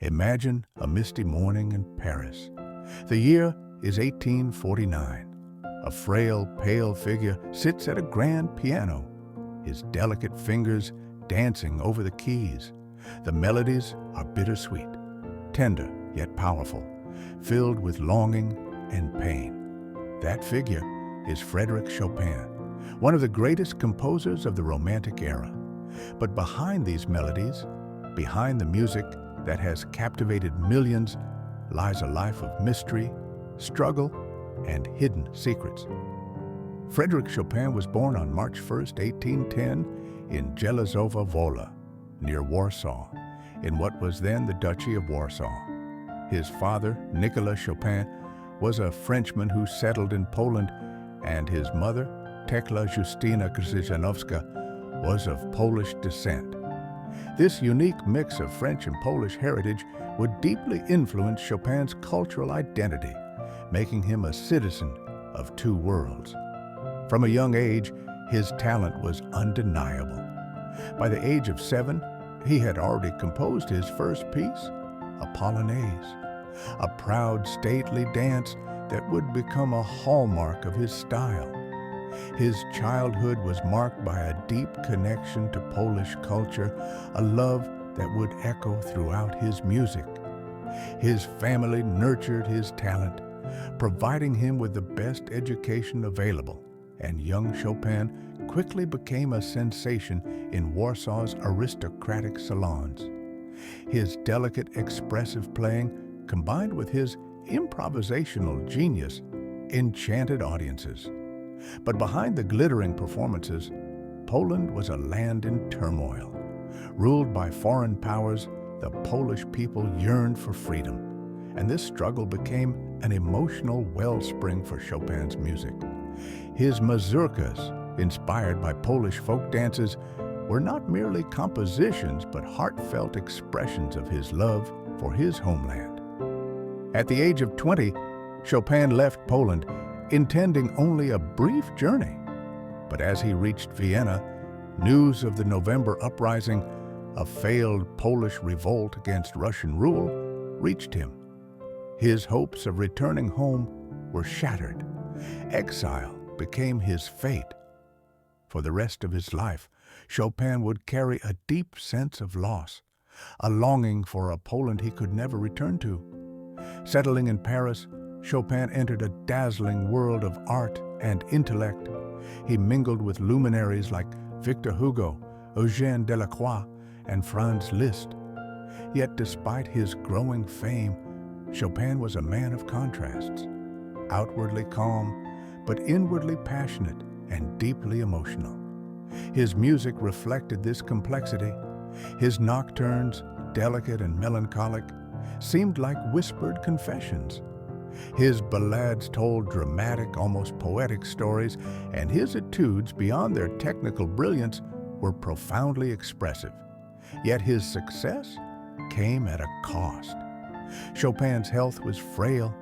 Imagine a misty morning in Paris. The year is 1849. A frail, pale figure sits at a grand piano, his delicate fingers dancing over the keys. The melodies are bittersweet, tender yet powerful, filled with longing and pain. That figure is Frédéric Chopin, one of the greatest composers of the Romantic era. But behind these melodies, behind the music that has captivated millions, lies a life of mystery, struggle, and hidden secrets. Frédéric Chopin was born on March 1, 1810, in Jelezowa Wola, near Warsaw, in what was then the Duchy of Warsaw. His father, Nicolas Chopin, was a Frenchman who settled in Poland, and his mother, Tekla Justyna Krzyżanowska, was of Polish descent. This unique mix of French and Polish heritage would deeply influence Chopin's cultural identity, making him a citizen of two worlds. From a young age, his talent was undeniable. By the age of 7, he had already composed his first piece, a polonaise, a proud, stately dance that would become a hallmark of his style. His childhood was marked by a deep connection to Polish culture, a love that would echo throughout his music. His family nurtured his talent, providing him with the best education available, and young Chopin quickly became a sensation in Warsaw's aristocratic salons. His delicate, expressive playing, combined with his improvisational genius, enchanted audiences. But behind the glittering performances, Poland was a land in turmoil. Ruled by foreign powers, the Polish people yearned for freedom, and this struggle became an emotional wellspring for Chopin's music. His mazurkas, inspired by Polish folk dances, were not merely compositions but heartfelt expressions of his love for his homeland. At the age of 20, Chopin left Poland, intending only a brief journey. But as he reached Vienna, news of the November uprising, a failed Polish revolt against Russian rule, reached him. His hopes of returning home were shattered. Exile became his fate. For the rest of his life, Chopin would carry a deep sense of loss, a longing for a Poland he could never return to. Settling in Paris, Chopin entered a dazzling world of art and intellect. He mingled with luminaries like Victor Hugo, Eugène Delacroix, and Franz Liszt. Yet despite his growing fame, Chopin was a man of contrasts, outwardly calm, but inwardly passionate and deeply emotional. His music reflected this complexity. His nocturnes, delicate and melancholic, seemed like whispered confessions. His ballades told dramatic, almost poetic stories, and his etudes, beyond their technical brilliance, were profoundly expressive. Yet his success came at a cost. Chopin's health was frail.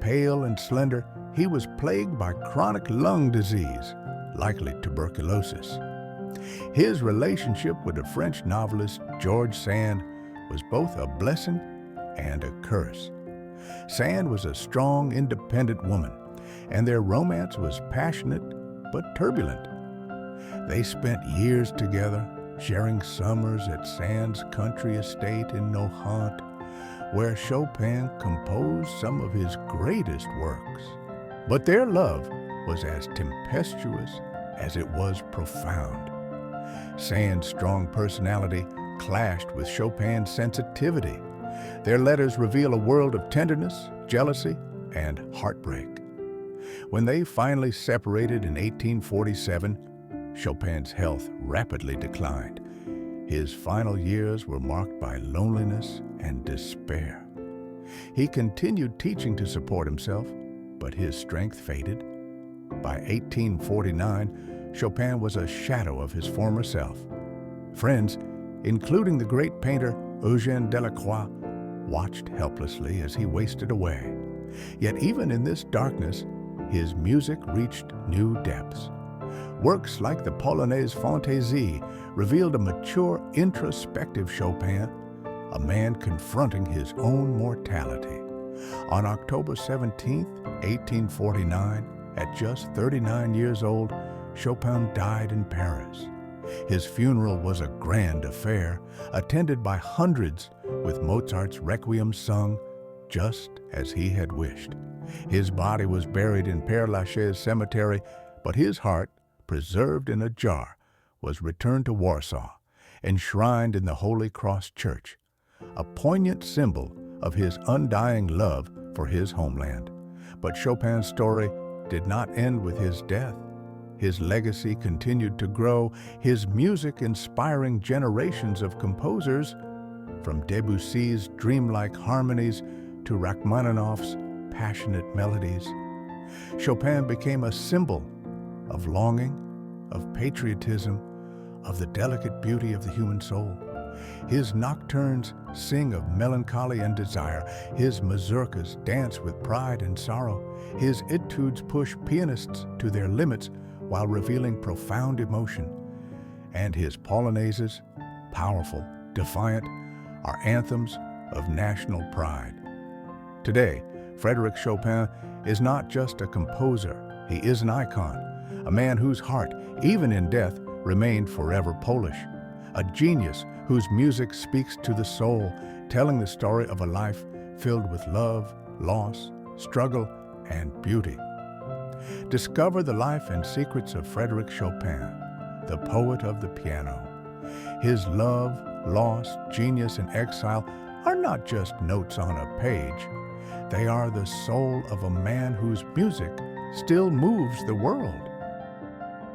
Pale and slender, he was plagued by chronic lung disease, likely tuberculosis. His relationship with the French novelist George Sand was both a blessing and a curse. Sand was a strong, independent woman, and their romance was passionate but turbulent. They spent years together, sharing summers at Sand's country estate in Nohant, where Chopin composed some of his greatest works. But their love was as tempestuous as it was profound. Sand's strong personality clashed with Chopin's sensitivity. Their letters reveal a world of tenderness, jealousy, and heartbreak. When they finally separated in 1847, Chopin's health rapidly declined. His final years were marked by loneliness and despair. He continued teaching to support himself, but his strength faded. By 1849, Chopin was a shadow of his former self. Friends, including the great painter Eugène Delacroix, watched helplessly as he wasted away. Yet even in this darkness, his music reached new depths. Works like the Polonaise Fantaisie revealed a mature, introspective Chopin, a man confronting his own mortality. On October 17, 1849, at just 39 years old, Chopin died in Paris. His funeral was a grand affair, attended by hundreds, with Mozart's Requiem sung just as he had wished. His body was buried in Père Lachaise Cemetery, but his heart, preserved in a jar, was returned to Warsaw, enshrined in the Holy Cross Church, a poignant symbol of his undying love for his homeland. But Chopin's story did not end with his death. His legacy continued to grow, his music inspiring generations of composers, from Debussy's dreamlike harmonies to Rachmaninoff's passionate melodies. Chopin became a symbol of longing, of patriotism, of the delicate beauty of the human soul. His nocturnes sing of melancholy and desire. His mazurkas dance with pride and sorrow. His etudes push pianists to their limits while revealing profound emotion. And his polonaises, powerful, defiant, are anthems of national pride. Today, Frédéric Chopin is not just a composer, he is an icon, a man whose heart, even in death, remained forever Polish, a genius whose music speaks to the soul, telling the story of a life filled with love, loss, struggle, and beauty. Discover the life and secrets of Frédéric Chopin, the poet of the piano. His love, loss, genius, and exile are not just notes on a page. They are the soul of a man whose music still moves the world.